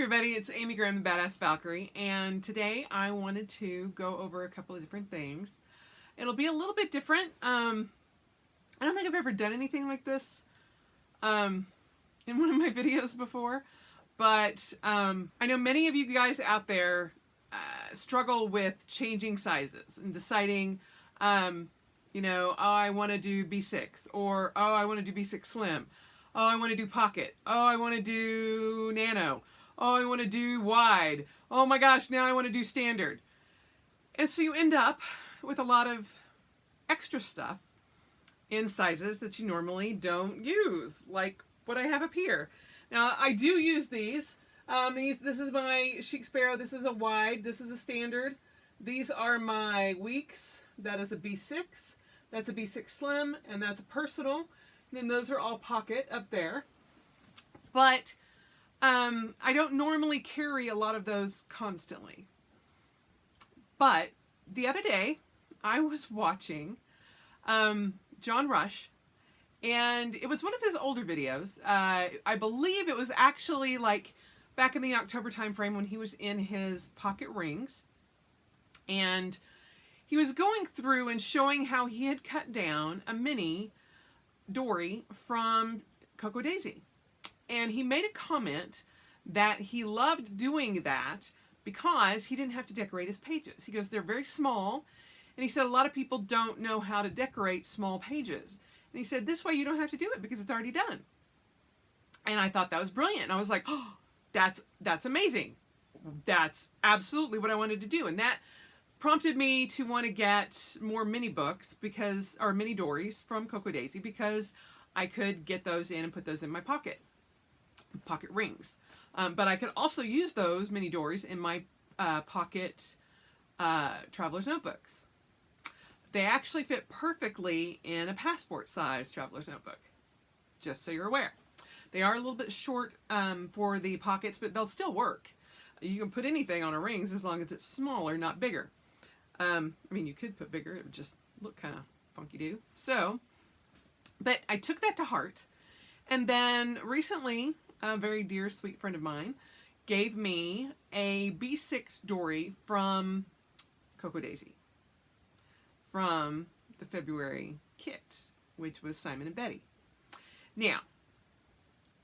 everybody, it's Amy Graham, the Badass Valkyrie, and today I wanted to go over a couple of different things. It'll be a little bit different. I don't think I've ever done anything like this in one of my videos before, but I know many of you guys out there struggle with changing sizes and deciding, oh, I want to do B6, or oh, I want to do B6 Slim. Oh, I want to do pocket. Oh, I want to do nano. Oh, I want to do wide. Oh my gosh, now I want to do standard. And so you end up with a lot of extra stuff in sizes that you normally don't use, like what I have up here. Now, I do use these. This is my Chic Sparrow. This is a wide. This is a standard. These are my weeks. That is a B6. That's a B6 Slim, and that's a personal. And then those are all pocket up there. But I don't normally carry a lot of those constantly. But the other day, I was watching John Rush, and it was one of his older videos. I believe it was actually like back in the October time frame when he was in his pocket rings. And he was going through and showing how he had cut down a mini Dory from Coco Daisy. And he made a comment that he loved doing that because he didn't have to decorate his pages. He goes, they're very small. And he said, a lot of people don't know how to decorate small pages. And he said, this way you don't have to do it because it's already done. And I thought that was brilliant. And I was like, oh, that's amazing. That's absolutely what I wanted to do. And that prompted me to want to get more mini books or mini Dories from Coco Daisy, because I could get those in and put those in my pocket rings. But I could also use those mini Dories in my pocket traveler's notebooks. They actually fit perfectly in a passport size traveler's notebook, just so you're aware. They are a little bit short for the pockets, but they'll still work. You can put anything on a rings as long as it's smaller, not bigger. I mean, you could put bigger. It would just look kind of funky-doo. So, but I took that to heart. And then recently, a very dear, sweet friend of mine gave me a B6 Dory from Coco Daisy from the February kit, which was Simon and Betty. Now,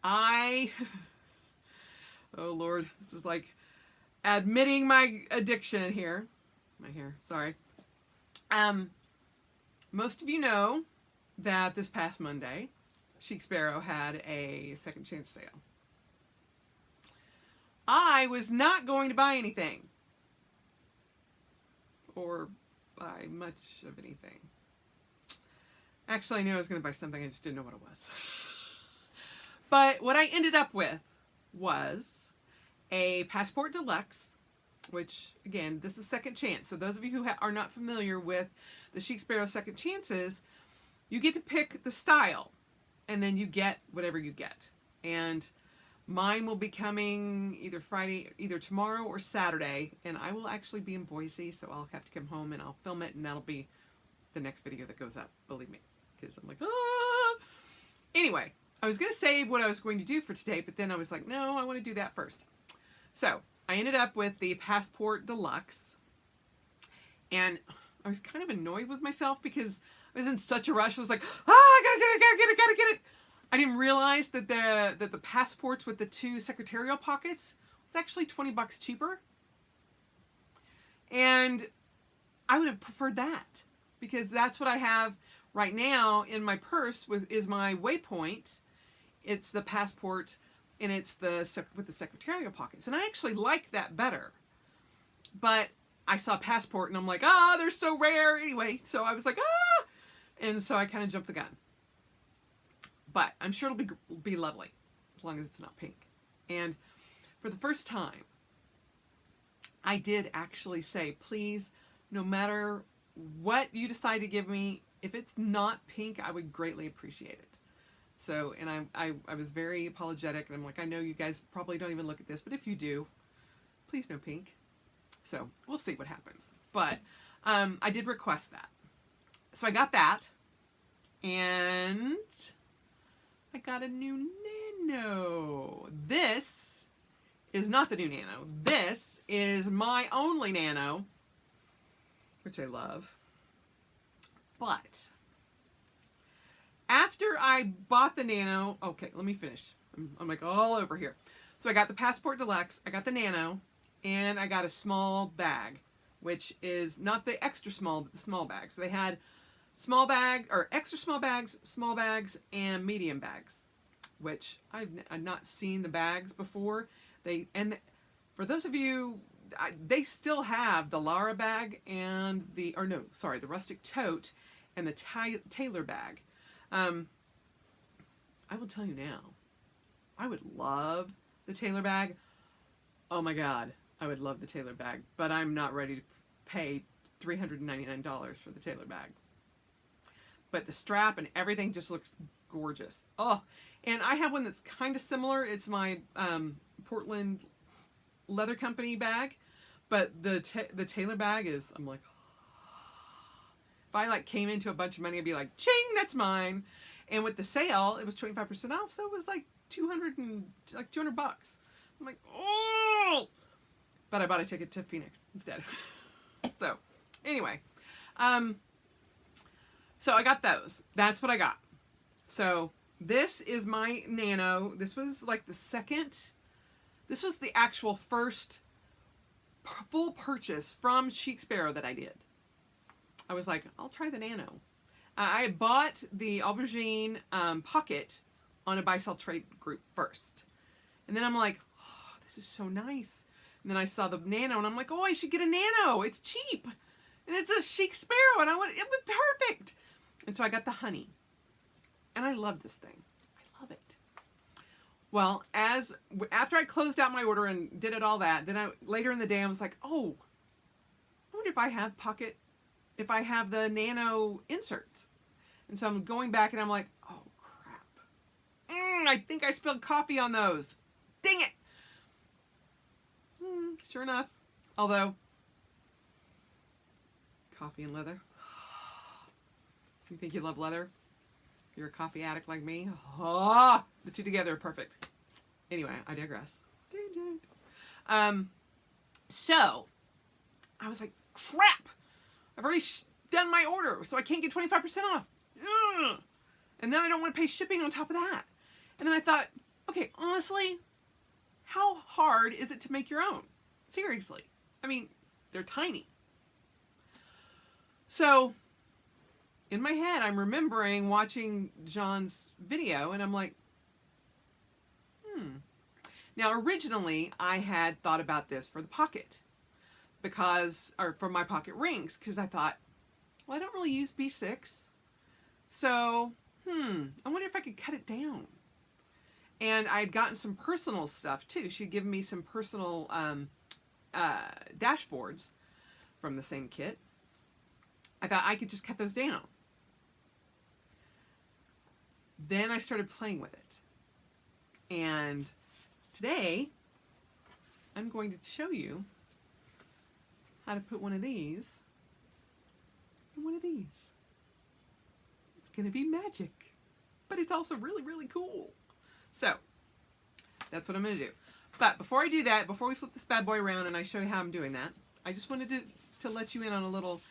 oh Lord, this is like admitting my addiction here. My hair, sorry. Most of you know that this past Monday, Chic Sparrow had a second chance sale. I was not going to buy anything, or buy much of anything. Actually, I knew I was going to buy something, I just didn't know what it was. But what I ended up with was a Passport Deluxe, which, again, this is second chance. So those of you who are not familiar with the Chic Sparrow second chances, you get to pick the style, and then you get whatever you get. And mine will be coming either tomorrow or Saturday, and I will actually be in Boise, so I'll have to come home and I'll film it, and that'll be the next video that goes up, believe me, because I'm like, ah! Anyway, I was going to save what I was going to do for today, but then I was like, no, I want to do that first. So I ended up with the Passport Deluxe, and I was kind of annoyed with myself because I was in such a rush. I was like, I gotta get it. I didn't realize that the passports with the two secretarial pockets was actually $20 cheaper. And I would have preferred that, because that's what I have right now in my purse is my Waypoint. It's the passport, and it's with the secretarial pockets. And I actually like that better. But I saw Passport, and I'm like, they're so rare. Anyway, so I was like, And so I kind of jumped the gun. But I'm sure it'll be lovely, as long as it's not pink. And for the first time, I did actually say, please, no matter what you decide to give me, if it's not pink, I would greatly appreciate it. So, and I was very apologetic, and I'm like, I know you guys probably don't even look at this, but if you do, please no pink. So we'll see what happens. But I did request that. So I got that, and I got a new Nano. This is not the new Nano. This is my only Nano, which I love. But after I bought the Nano, okay, let me finish. I'm like all over here. So I got the Passport Deluxe, I got the Nano, and I got a small bag, which is not the extra small, but the small bag. So they had small bag, or extra small bags, and medium bags, which I've not seen the bags before. For those of you, they still have the Lara bag and the rustic tote and the Taylor bag. I will tell you now, I would love the Taylor bag. Oh my God, I would love the Taylor bag, but I'm not ready to pay $399 for the Taylor bag. But the strap and everything just looks gorgeous. Oh, and I have one that's kind of similar. It's my Portland Leather Company bag, but the Taylor bag is, I'm like, if I like came into a bunch of money, I'd be like, ching, that's mine. And with the sale, it was 25% off, so it was like $200. I'm like, oh! But I bought a ticket to Phoenix instead. So, anyway, so I got those. That's what I got. So this is my Nano. This was like this was the actual first full purchase from Chic Sparrow that I did. I was like, I'll try the Nano. I bought the Aubergine Pocket on a buy-sell trade group first. And then I'm like, oh, this is so nice. And then I saw the Nano and I'm like, oh, I should get a Nano. It's cheap. And it's a Chic Sparrow and it would be perfect. And so I got the Honey. And I love this thing. I love it. Well, after I closed out my order and did it all that, then later in the day I was like, oh, I wonder if I have the Nano inserts. And so I'm going back and I'm like, oh crap. I think I spilled coffee on those. Dang it. Sure enough. Although, coffee and leather. You think you love leather? You're a coffee addict like me. Oh, the two together are perfect. Anyway, I digress. So I was like, crap. I've already done my order, so I can't get 25% off. Ugh. And then I don't want to pay shipping on top of that. And then I thought, okay, honestly, how hard is it to make your own? Seriously. I mean, they're tiny. So in my head, I'm remembering watching John's video, and I'm like, Now, originally, I had thought about this for the pocket, or for my pocket rings, because I thought, well, I don't really use B6, so, I wonder if I could cut it down. And I had gotten some personal stuff, too. She'd given me some personal dashboards from the same kit. I thought I could just cut those down. Then I started playing with it. And today, I'm going to show you how to put one of these in one of these. It's going to be magic, but it's also really, really cool. So, that's what I'm going to do. But before I do that, before we flip this bad boy around and I show you how I'm doing that, I just wanted to let you in on a little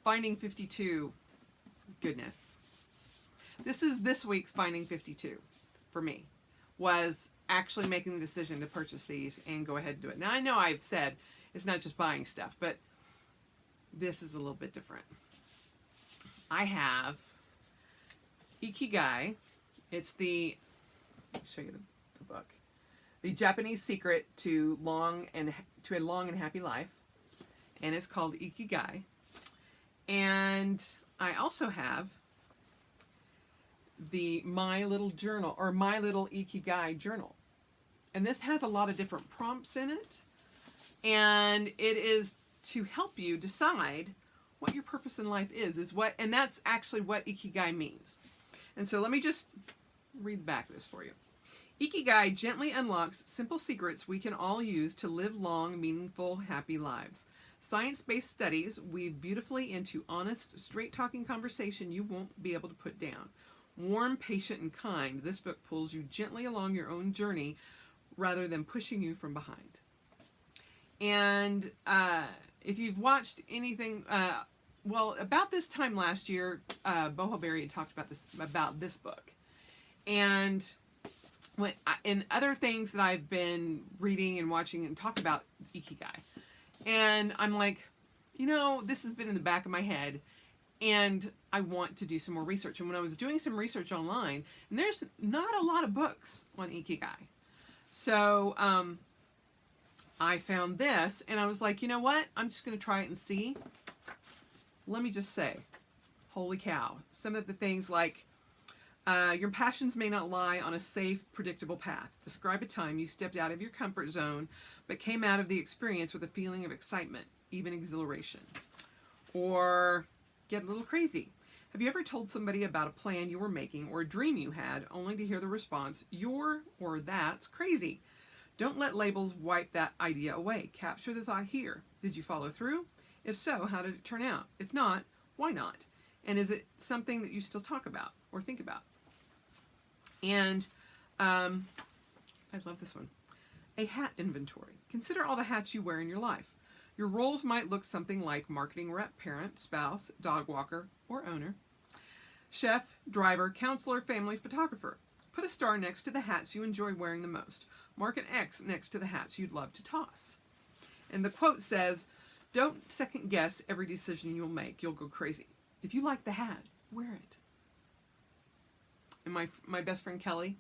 Finding 52 goodness. This is this week's Finding 52 for me, was actually making the decision to purchase these and go ahead and do it. Now, I know I've said it's not just buying stuff, but this is a little bit different. I have Ikigai. It's I'll show you the book. The Japanese Secret to a Long and Happy Life. And it's called Ikigai. And I also have the My Little Journal, or My Little Ikigai Journal. And this has a lot of different prompts in it. And it is to help you decide what your purpose in life is and that's actually what Ikigai means. And so let me just read the back of this for you. Ikigai gently unlocks simple secrets we can all use to live long, meaningful, happy lives. Science-based studies weave beautifully into honest, straight-talking conversation you won't be able to put down. Warm, patient, and kind, this book pulls you gently along your own journey rather than pushing you from behind. And if you've watched anything, well, about this time last year, Boho Berry had talked about this book. And in other things that I've been reading and watching and talk about Ikigai. And I'm like, this has been in the back of my head, and I want to do some more research. And when I was doing some research online, and there's not a lot of books on Ikigai. So I found this, and I was like, you know what? I'm just going to try it and see. Let me just say, holy cow. Some of the things like, your passions may not lie on a safe, predictable path. Describe a time you stepped out of your comfort zone, but came out of the experience with a feeling of excitement, even exhilaration. Or get a little crazy. Have you ever told somebody about a plan you were making or a dream you had, only to hear the response, "You're," or "That's crazy"? Don't let labels wipe that idea away. Capture the thought here. Did you follow through? If so, how did it turn out? If not, why not? And is it something that you still talk about or think about? And I love this one. A hat inventory. Consider all the hats you wear in your life. Your roles might look something like marketing rep, parent, spouse, dog walker, or owner, chef, driver, counselor, family, photographer. Put a star next to the hats you enjoy wearing the most. Mark an X next to the hats you'd love to toss. And the quote says, "Don't second guess every decision you'll make. You'll go crazy. If you like the hat, wear it." And my best friend Kelly,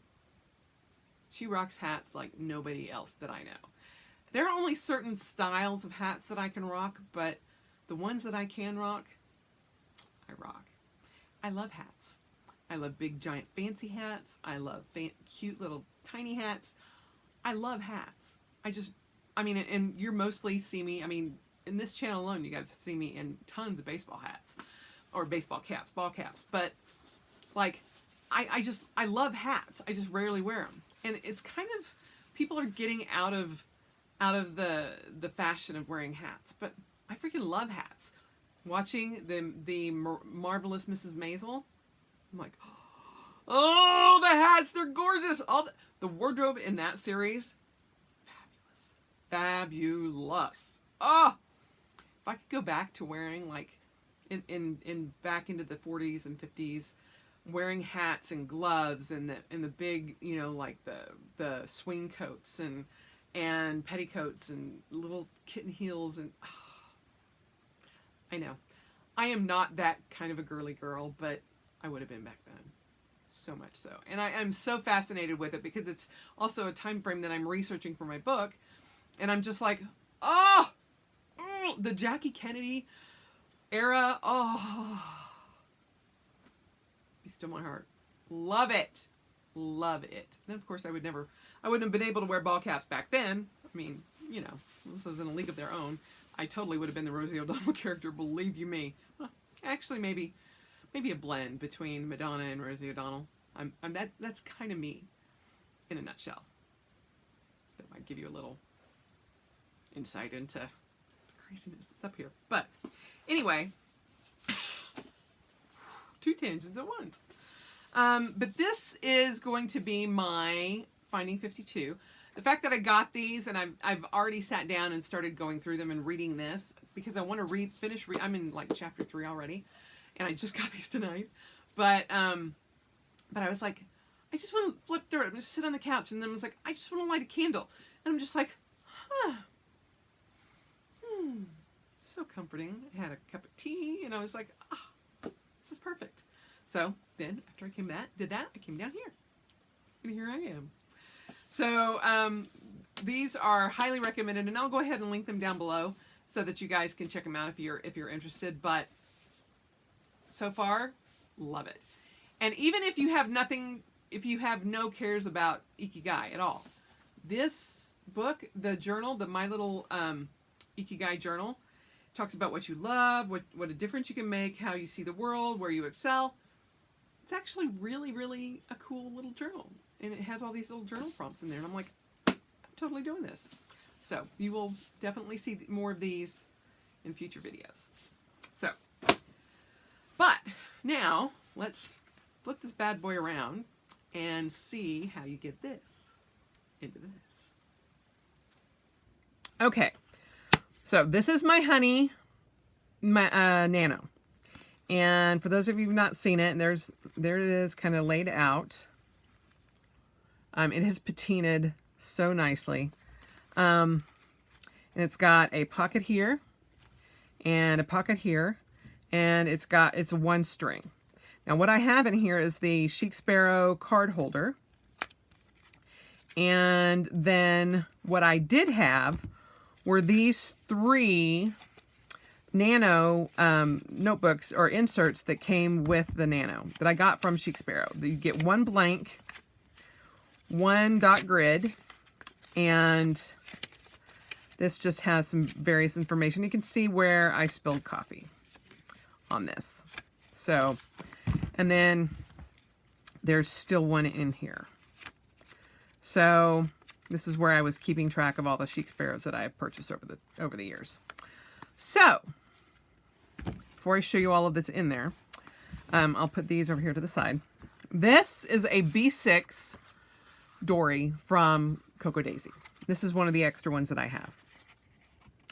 she rocks hats like nobody else that I know. There are only certain styles of hats that I can rock, but the ones that I can rock, I rock. I love hats. I love big, giant, fancy hats. I love cute little tiny hats. I love hats. And you mostly see me, in this channel alone, you guys see me in tons of baseball hats or baseball caps, ball caps. But I love hats. I just rarely wear them. And it's kind of, people are getting out of the fashion of wearing hats. But I freaking love hats. Watching the Marvelous Mrs. Maisel, I'm like, oh, the hats, they're gorgeous. All the wardrobe in that series, fabulous. Oh, if I could go back to wearing in back into the 40s and 50s, wearing hats and gloves and the big, the swing coats and petticoats and little kitten heels and I know. I am not that kind of a girly girl, but I would have been back then. So much so. And I'm so fascinated with it because it's also a time frame that I'm researching for my book. And I'm just like, the Jackie Kennedy era. Oh, be still my heart. Love it. Love it. And of course I wouldn't have been able to wear ball caps back then. This was in a league of their own. I totally would have been the Rosie O'Donnell character, believe you me. Well, actually, maybe a blend between Madonna and Rosie O'Donnell. That's kind of me, in a nutshell. That might give you a little insight into the craziness that's up here. But anyway, 2 tangents at once. But this is going to be my Finding 52. The fact that I got these and I've already sat down and started going through them and reading this because I want to finish. I'm in chapter 3 already, and I just got these tonight. But I was like, I just want to flip through it. I'm just sit on the couch, and then I was like, I just want to light a candle, and I'm just like, so comforting. I had a cup of tea, and I was like, this is perfect. So then after I did that, I came down here, and here I am. So these are highly recommended, and I'll go ahead and link them down below so that you guys can check them out if you're interested. But so far, love it. And even if you have no cares about Ikigai at all, this book, the journal, the My Little Ikigai journal, talks about what you love, what a difference you can make, how you see the world, where you excel. It's actually really, really a cool little journal. And it has all these little journal prompts in there. And I'm like, I'm totally doing this. So you will definitely see more of these in future videos. So, but now let's flip this bad boy around and see how you get this into this. Okay, so this is my honey Nano. And for those of you who've not seen it, there it is kind of laid out. It has patinaed so nicely. And it's got a pocket here and a pocket here, and it's one string. Now what I have in here is the Chic Sparrow card holder. And then what I did have were these 3 Nano notebooks or inserts that came with the Nano that I got from Chic Sparrow. You get 1 blank, 1 dot grid, and this just has some various information. You can see where I spilled coffee on this. So, and then there's still 1 in here. So this is where I was keeping track of all the Chic Sparrows that I have purchased over the years. So before I show you all of this in there, I'll put these over here to the side. This is a B6 Dory from Cocoa Daisy. This is one of the extra ones that I have.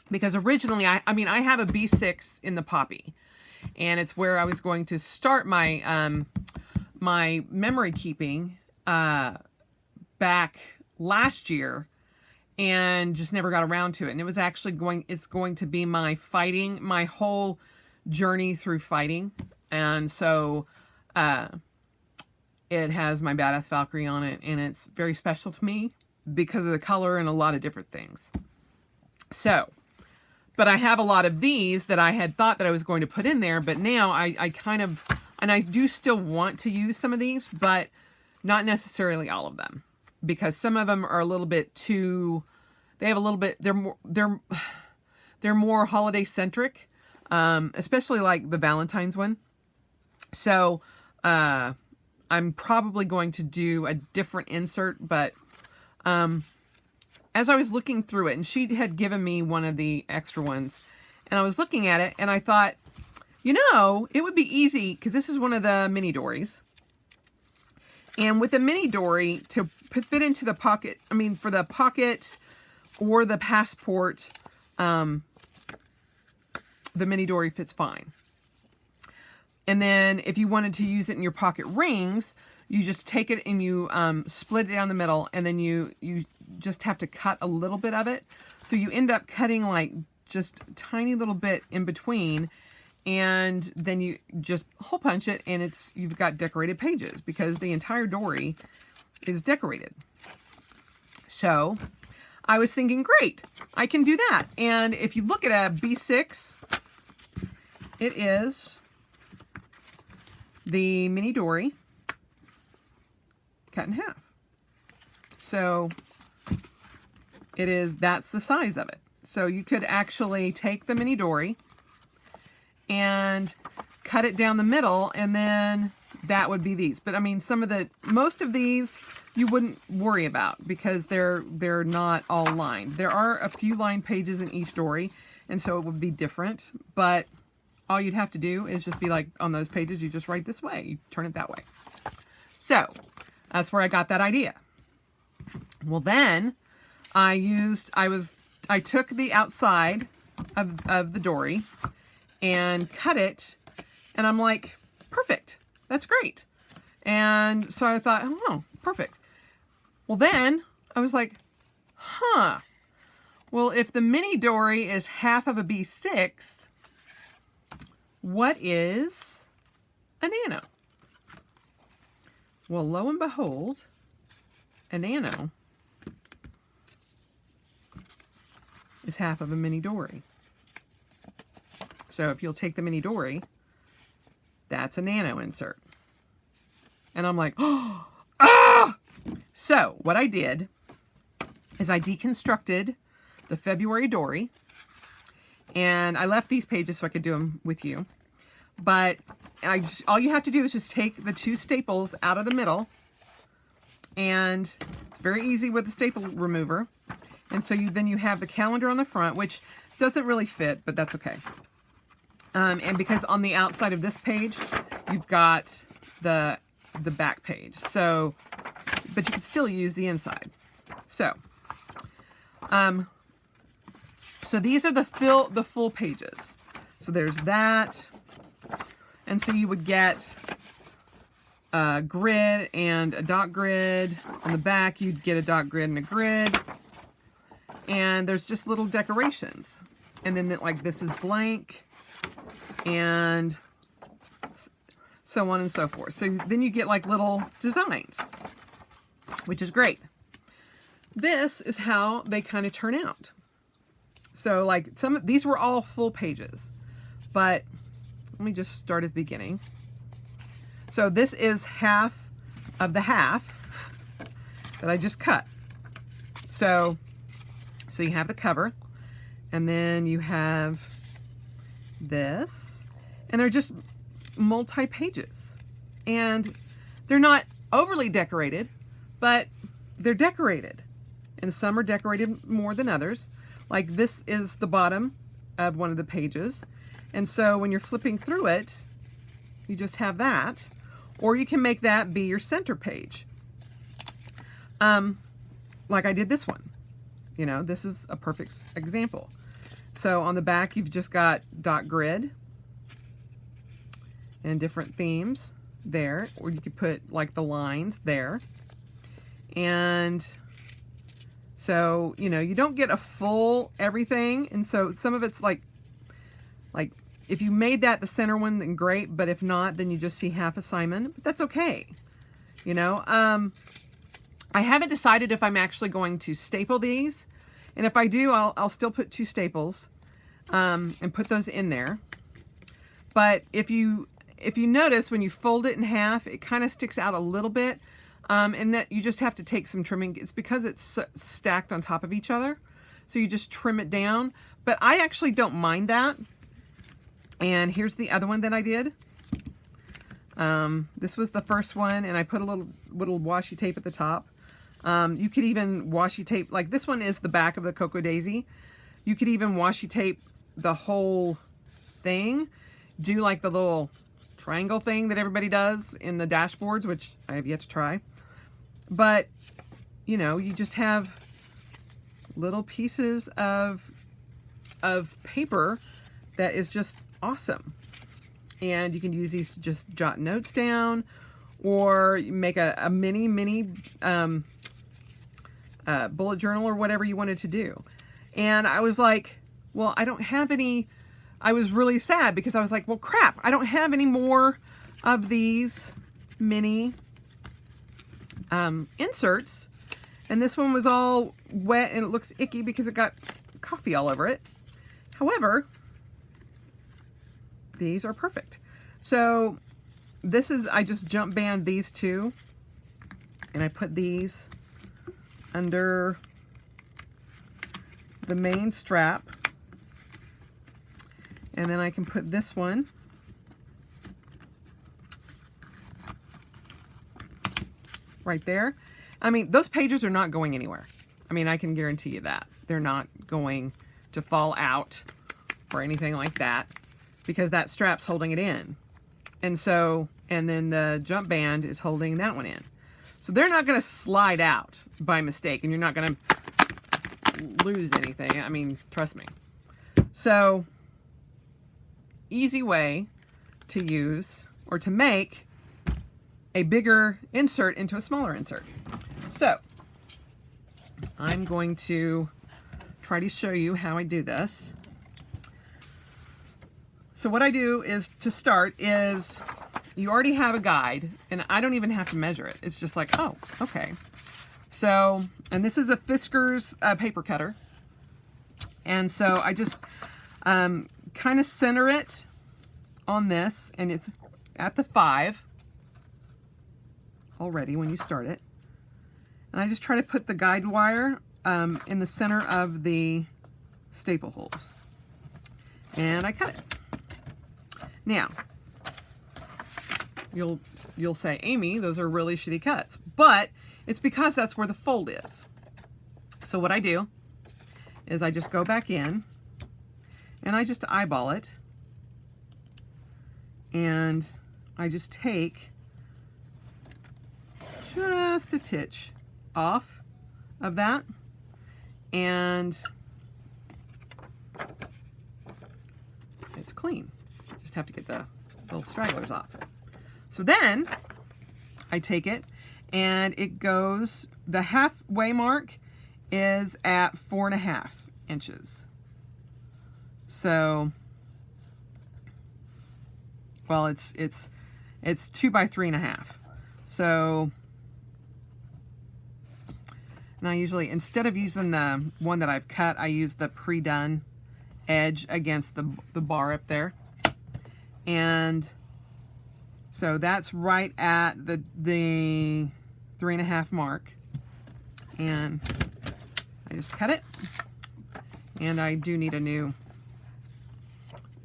Because originally, I have a B6 in the Poppy. And it's where I was going to start my my memory keeping back last year, and just never got around to it. And it was actually it's going to be my whole journey through fighting. And so it has my Badass Valkyrie on it, and it's very special to me because of the color and a lot of different things. So, but I have a lot of these that I had thought that I was going to put in there, but now I kind of, and I do still want to use some of these, but not necessarily all of them, because some of them are a little bit too, they have a little bit, they're more holiday centric, especially like the Valentine's one. So I'm probably going to do a different insert, but as I was looking through it, and she had given me one of the extra ones, and I was looking at it, and I thought, you know, it would be easy, because this is one of the mini Dories. And with the mini Dory, to fit into the pocket, for the pocket or the passport, the mini Dory fits fine. And then if you wanted to use it in your pocket rings, you just take it and you split it down the middle, and then you just have to cut a little bit of it. So you end up cutting like just a tiny little bit in between, and then you just hole punch it, and you've got decorated pages, because the entire Dory is decorated. So I was thinking, great, I can do that. And if you look at a B6, it is the mini Dory cut in half. So that's the size of it. So you could actually take the mini Dory and cut it down the middle, and then that would be these. But most of these you wouldn't worry about, because they're not all lined. There are a few lined pages in each Dory, and so it would be different, but all you'd have to do is just be like, on those pages, you just write this way, you turn it that way. So that's where I got that idea. Well, then I took the outside of the Dory and cut it, and I'm like, perfect, that's great. And so I thought, oh, perfect. Well, then I was like, well, if the mini Dory is half of a B6, what is a Nano? Well, lo and behold, a Nano is half of a mini Dory. So if you'll take the mini Dory, that's a Nano insert. And I'm like, oh, ah! So what I did is I deconstructed the February Dory, and I left these pages so I could do them with you. But all you have to do is just take the 2 staples out of the middle, and it's very easy with the staple remover. And so then you have the calendar on the front, which doesn't really fit, but that's okay. And because on the outside of this page, you've got the back page. So, but you can still use the inside. So, So these are the full pages. So there's that. And so you would get a grid and a dot grid. On the back, you'd get a dot grid and a grid. And there's just little decorations. And then like this is blank. And so on and so forth. So then you get like little designs, which is great. This is how they kind of turn out. So like these were all full pages, but let me just start at the beginning. So this is half of the half that I just cut. So you have the cover, and then you have this, and they're just multi-pages, and they're not overly decorated, but they're decorated, and some are decorated more than others. Like this is the bottom of one of the pages, and so when you're flipping through it, you just have that, or you can make that be your center page. Like I did this one. You know, this is a perfect example. So on the back, you've just got dot grid and different themes there, or you could put like the lines there. And so, you know, you don't get a full everything. And so some of it's like if you made that the center one, then great. But if not, then you just see half a Simon, but that's okay. You know, I haven't decided if I'm actually going to staple these. And if I do, I'll still put 2 staples and put those in there. But if you notice, when you fold it in half, it kind of sticks out a little bit. And that you just have to take some trimming. It's because it's stacked on top of each other. So you just trim it down. But I actually don't mind that. And here's the other one that I did. This was the first one, and I put a little washi tape at the top. You could even washi tape, like this one is the back of the Cocoa Daisy. You could even washi tape the whole thing. Do like the little triangle thing that everybody does in the dashboards, which I have yet to try. But, you know, you just have little pieces of paper that is just awesome. And you can use these to just jot notes down, or make a mini bullet journal or whatever you wanted to do. And I was like, well, I don't have any. I was really sad because I was like, well, crap, I don't have any more of these mini inserts. And this one was all wet and it looks icky because it got coffee all over it. However, these are perfect. So this is, I just jump band these 2 and I put these under the main strap, and then I can put this one right there. I mean, those pages are not going anywhere. I mean, I can guarantee you that. They're not going to fall out or anything like that, because that strap's holding it in. And so, and then the jump band is holding that one in. So they're not going to slide out by mistake, and you're not going to lose anything. I mean, trust me. So, easy way to use or to make a bigger insert into a smaller insert. So, I'm going to try to show you how I do this. So what I do is, to start, is you already have a guide, and I don't even have to measure it. It's just like, oh, okay. So, and this is a Fisker's paper cutter. And so I just kind of center it on this, and it's at the 5 already when you start it. And I just try to put the guide wire in the center of the staple holes. And I cut it. Now, you'll say, Amy, those are really shitty cuts. But it's because that's where the fold is. So what I do is I just go back in and I just eyeball it. And I just take just a titch off of that. And clean. Just have to get the little stragglers off. So then I take it and it goes, the halfway mark is at 4.5 inches. So, well, it's 2 by 3.5. So, and I usually, instead of using the one that I've cut, I use the pre-done edge against the bar up there. And so that's right at the 3.5 mark. And I just cut it. And I do need a new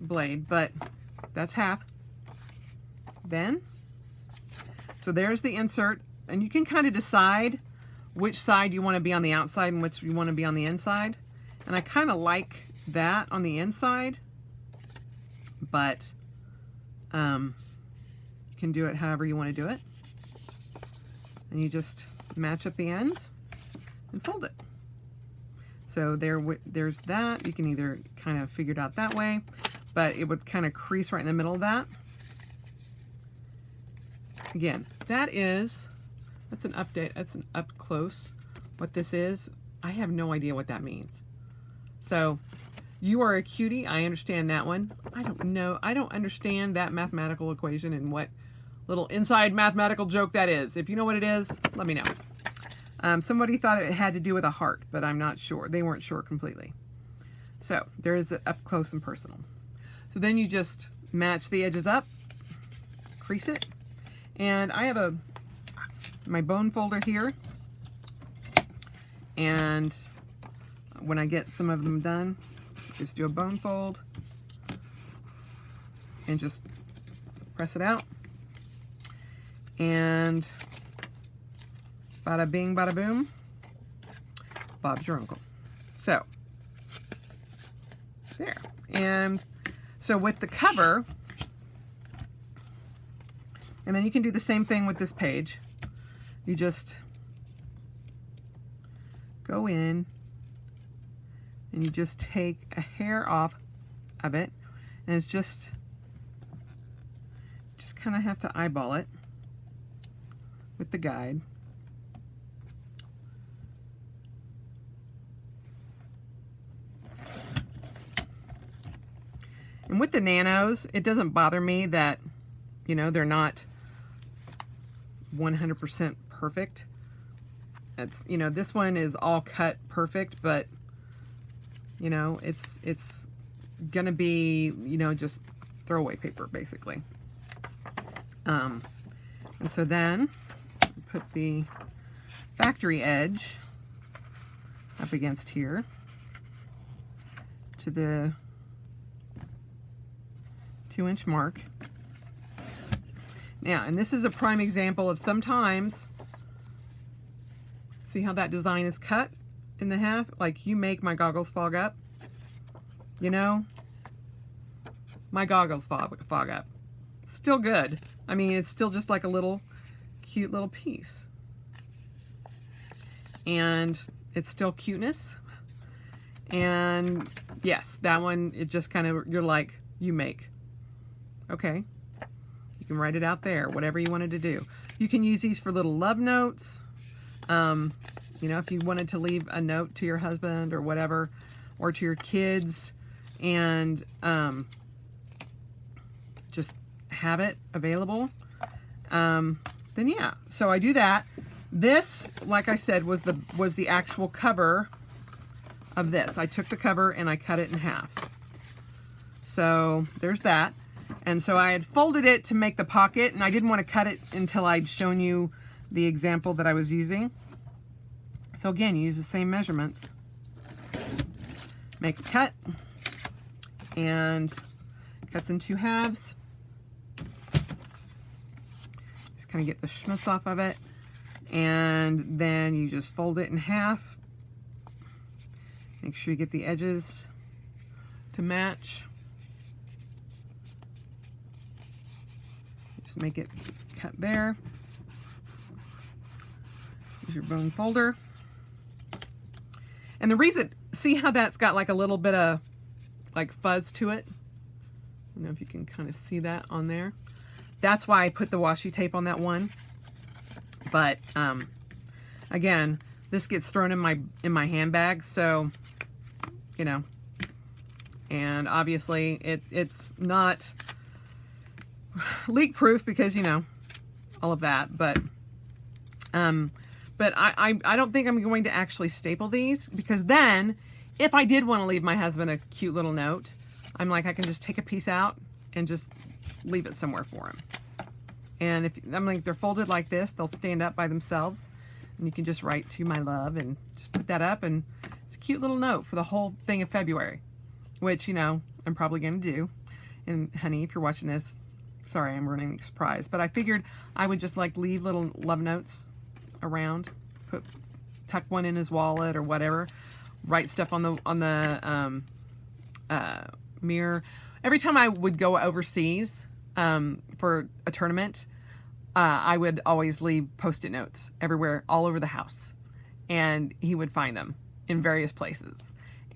blade, but that's half. Then, so there's the insert, and you can kind of decide which side you want to be on the outside and which you want to be on the inside. And I kind of like that on the inside, but you can do it however you want to do it. And you just match up the ends and fold it. So there's that. You can either kind of figure it out that way, but it would kind of crease right in the middle of that. Again, that's an update. That's an up close. What this is, I have no idea what that means. So, you are a cutie. I understand that one. I don't know. I don't understand that mathematical equation and what little inside mathematical joke that is. If you know what it is, let me know. Somebody thought it had to do with a heart, but I'm not sure. They weren't sure completely. So, there is it up close and personal. So then you just match the edges up, crease it, and I have my bone folder here, and when I get some of them done, just do a bone fold and just press it out, and bada bing, bada boom, Bob's your uncle. So, there. And so with the cover, and then you can do the same thing with this page. You just go in and you just take a hair off of it, and it's just kind of have to eyeball it with the guide. And with the nanos, it doesn't bother me that, you know, they're not 100% perfect. It's, you know, this one is all cut perfect, but, you know, it's gonna be, you know, just throwaway paper, basically. And so then, put the factory edge up against here to the 2-inch mark. Now, and this is a prime example of sometimes, see how that design is cut in the half? Like, you make my goggles fog up. You know? My goggles fog up. Still good. I mean, it's still just like a little cute little piece. And it's still cuteness. And yes, that one, it just kind of, you're like, you make. Okay. You can write it out there, whatever you wanted to do. You can use these for little love notes. You know, if you wanted to leave a note to your husband or whatever, or to your kids, and just have it available, then yeah. So I do that. This, like I said, was the actual cover of this. I took the cover and I cut it in half. So there's that. And so I had folded it to make the pocket, and I didn't want to cut it until I'd shown you the example that I was using. So again, you use the same measurements. Make a cut, and cuts in 2 halves. Just kind of get the schmutz off of it, and then you just fold it in half. Make sure you get the edges to match. Just make it cut there. Here's your bone folder. And the reason, see how that's got like a little bit of like fuzz to it? don't know if you can kind of see that on there. That's why I put the washi tape on that one. But again, this gets thrown in my handbag, so you know. And obviously it's not leak proof because, you know, all of that, but I don't think I'm going to actually staple these, because then if I did want to leave my husband a cute little note, I'm like, I can just take a piece out and just leave it somewhere for him. And if I'm like, they're folded like this, they'll stand up by themselves, and you can just write "to my love" and just put that up, and it's a cute little note for the whole thing of February, which, you know, I'm probably going to do. And honey, if you're watching this, sorry, I'm ruining the surprise, but I figured I would just like leave little love notes around, tuck one in his wallet or whatever, write stuff on the mirror. Every time I would go overseas for a tournament, I would always leave Post-it notes everywhere, all over the house, and he would find them in various places.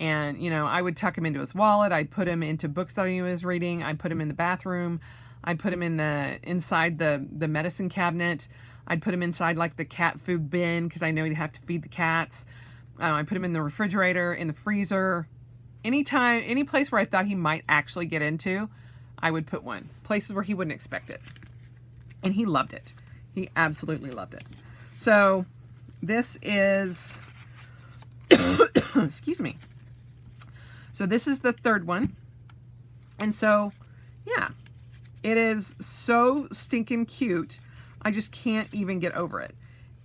And, you know, I would tuck him into his wallet. I'd put him into books that he was reading. I'd put him in the bathroom. I'd put him inside the medicine cabinet. I'd put him inside like the cat food bin, because I know he'd have to feed the cats. I put him in the refrigerator, in the freezer. Any place where I thought he might actually get into, I would put one. Places where he wouldn't expect it. And he loved it. He absolutely loved it. So this is, excuse me. So this is the third one. And so, yeah, it is so stinking cute. I just can't even get over it.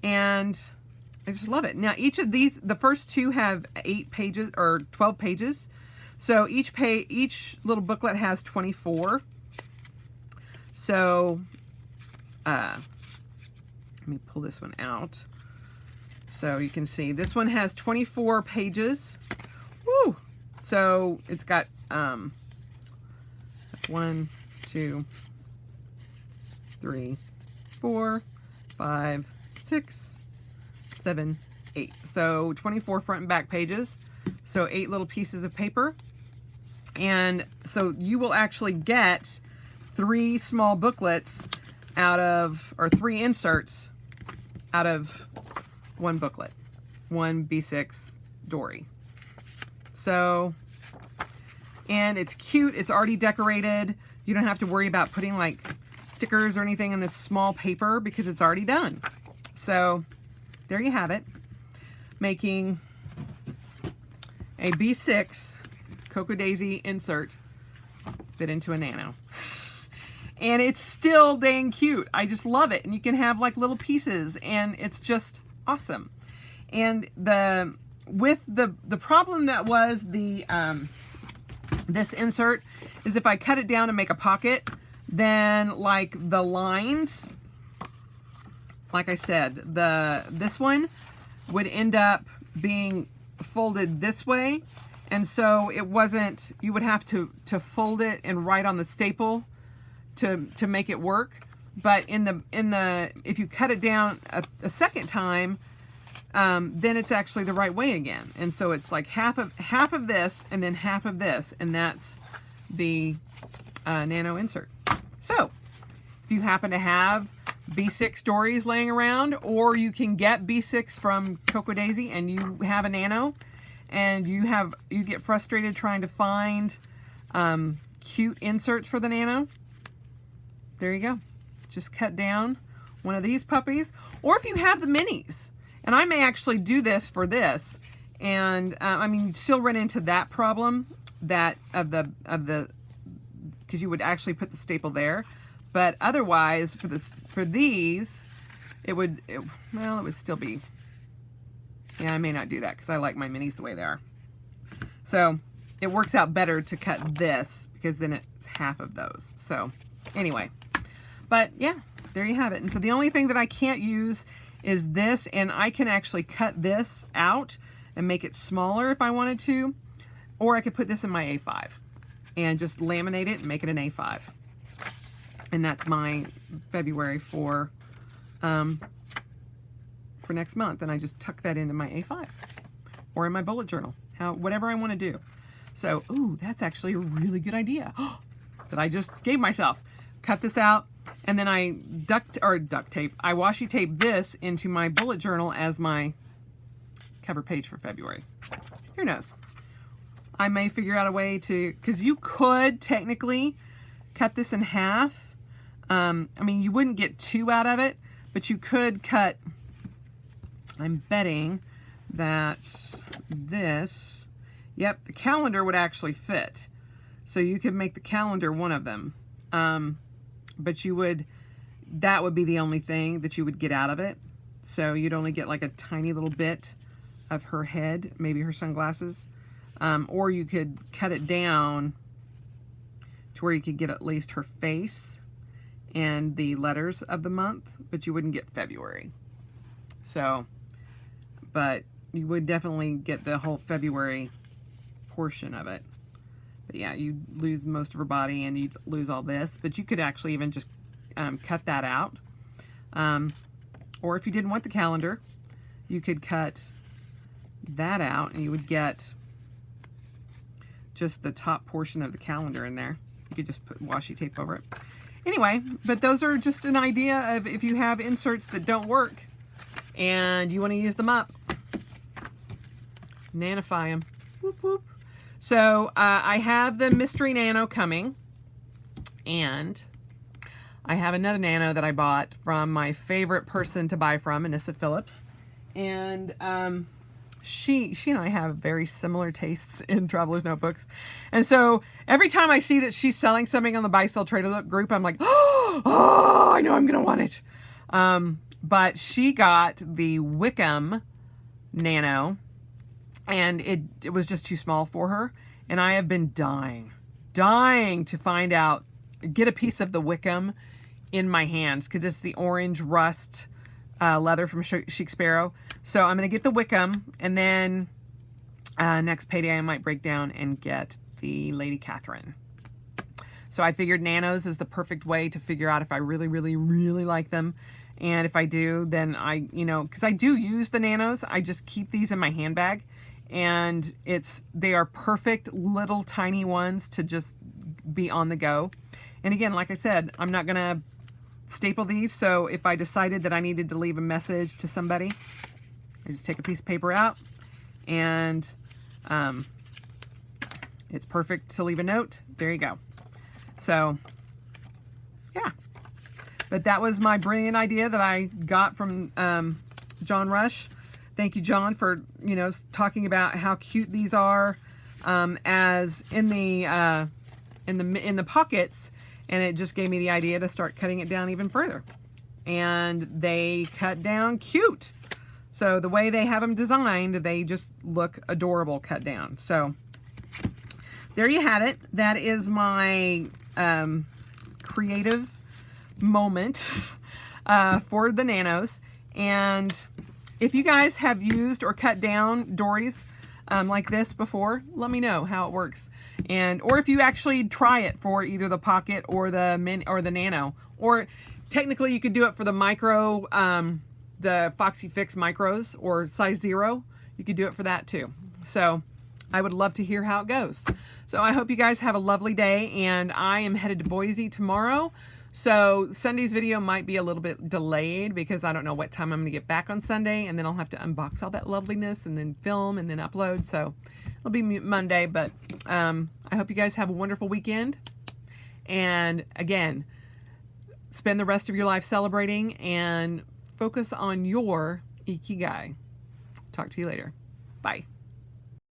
And I just love it. Now, each of these, the first two have 8 pages or 12 pages. So each little booklet has 24. So, let me pull this one out. So you can see this one has 24 pages. Woo! So it's got 1, 2, 3, 4, 5, 6, 7, 8. So 24 front and back pages. So 8 little pieces of paper. And so you will actually get 3 small booklets out of, or 3 inserts out of 1 booklet. 1 B6 Dory. So, and it's cute. It's already decorated. You don't have to worry about putting like stickers or anything in this small paper because it's already done. So there you have it. Making a B6 Cocoa Daisy insert fit into a Nano. And it's still dang cute. I just love it. And you can have like little pieces, and it's just awesome. And the problem that was this insert is if I cut it down to make a pocket, then like the lines, like I said, this one would end up being folded this way, and so it wasn't, you would have to fold it and write on the staple to make it work. But if you cut it down a second time, then it's actually the right way again. And so it's like half of this and then half of this, and that's the Nano insert. So if you happen to have B6 stories laying around, or you can get B6 from Cocoa Daisy and you have a Nano, and you get frustrated trying to find cute inserts for the Nano, there you go. Just cut down one of these puppies, or if you have the minis. And I may actually do this for this, and I mean, you still run into that problem because you would actually put the staple there. But otherwise, for these, it would still be. Yeah, I may not do that because I like my minis the way they are. So it works out better to cut this because then it's half of those. So anyway, but yeah, there you have it. And so the only thing that I can't use is this, and I can actually cut this out and make it smaller if I wanted to, or I could put this in my A5 and just laminate it and make it an A5. And that's my February for next month, and I just tuck that into my A5 or in my bullet journal, whatever I want to do. So, ooh, that's actually a really good idea. that I just gave myself. Cut this out, and then I duct tape. I washi tape this into my bullet journal as my cover page for February. Who knows? I may figure out a way to, because you could technically cut this in half. I mean, you wouldn't get 2 out of it, but you could cut, I'm betting that this, yep, the calendar would actually fit. So you could make the calendar one of them. But you would, that would be the only thing that you would get out of it. So you'd only get like a tiny little bit of her head, maybe her sunglasses. Or you could cut it down to where you could get at least her face and the letters of the month, but you wouldn't get February. So, but you would definitely get the whole February portion of it. But yeah, you'd lose most of her body and you'd lose all this, but you could actually even just cut that out. Or if you didn't want the calendar, you could cut that out and you would get just the top portion of the calendar in there. You could just put washi tape over it. Anyway, but those are just an idea of if you have inserts that don't work and you want to use them up. Nanify them. Whoop, whoop. So I have the Mystery Nano coming, and I have another Nano that I bought from my favorite person to buy from, Anissa Phillips. And she and I have very similar tastes in Traveler's Notebooks. And so every time I see that she's selling something on the Buy Sell Trade Look group, I'm like, oh, I know I'm going to want it. But she got the Wickham Nano, and it was just too small for her. And I have been dying to find out, get a piece of the Wickham in my hands, because it's the orange rust leather from Chic Sparrow. So I'm going to get the Wickham, and then next payday I might break down and get the Lady Catherine. So I figured nanos is the perfect way to figure out if I really, really, really like them. And if I do, then I, because I do use the nanos, I just keep these in my handbag. And they are perfect little tiny ones to just be on the go. And again, like I said, I'm not going to staple these. So if I decided that I needed to leave a message to somebody, I just take a piece of paper out, and it's perfect to leave a note. There you go. So yeah, but that was my brilliant idea that I got from John Rush. Thank you, John, for talking about how cute these are as in the pockets, and it just gave me the idea to start cutting it down even further. And they cut down cute. So the way they have them designed, they just look adorable cut down. So there you have it. That is my creative moment for the nanos. And if you guys have used or cut down dories like this before, let me know how it works. Or if you actually try it for either the pocket or the nano. Or technically you could do it for the micro, the Foxy Fix micros or size 0. You could do it for that too. So I would love to hear how it goes. So I hope you guys have a lovely day, and I am headed to Boise tomorrow. So Sunday's video might be a little bit delayed because I don't know what time I'm going to get back on Sunday, and then I'll have to unbox all that loveliness and then film and then upload. So it'll be Monday, but I hope you guys have a wonderful weekend. And again, spend the rest of your life celebrating and focus on your Ikigai. Talk to you later. Bye.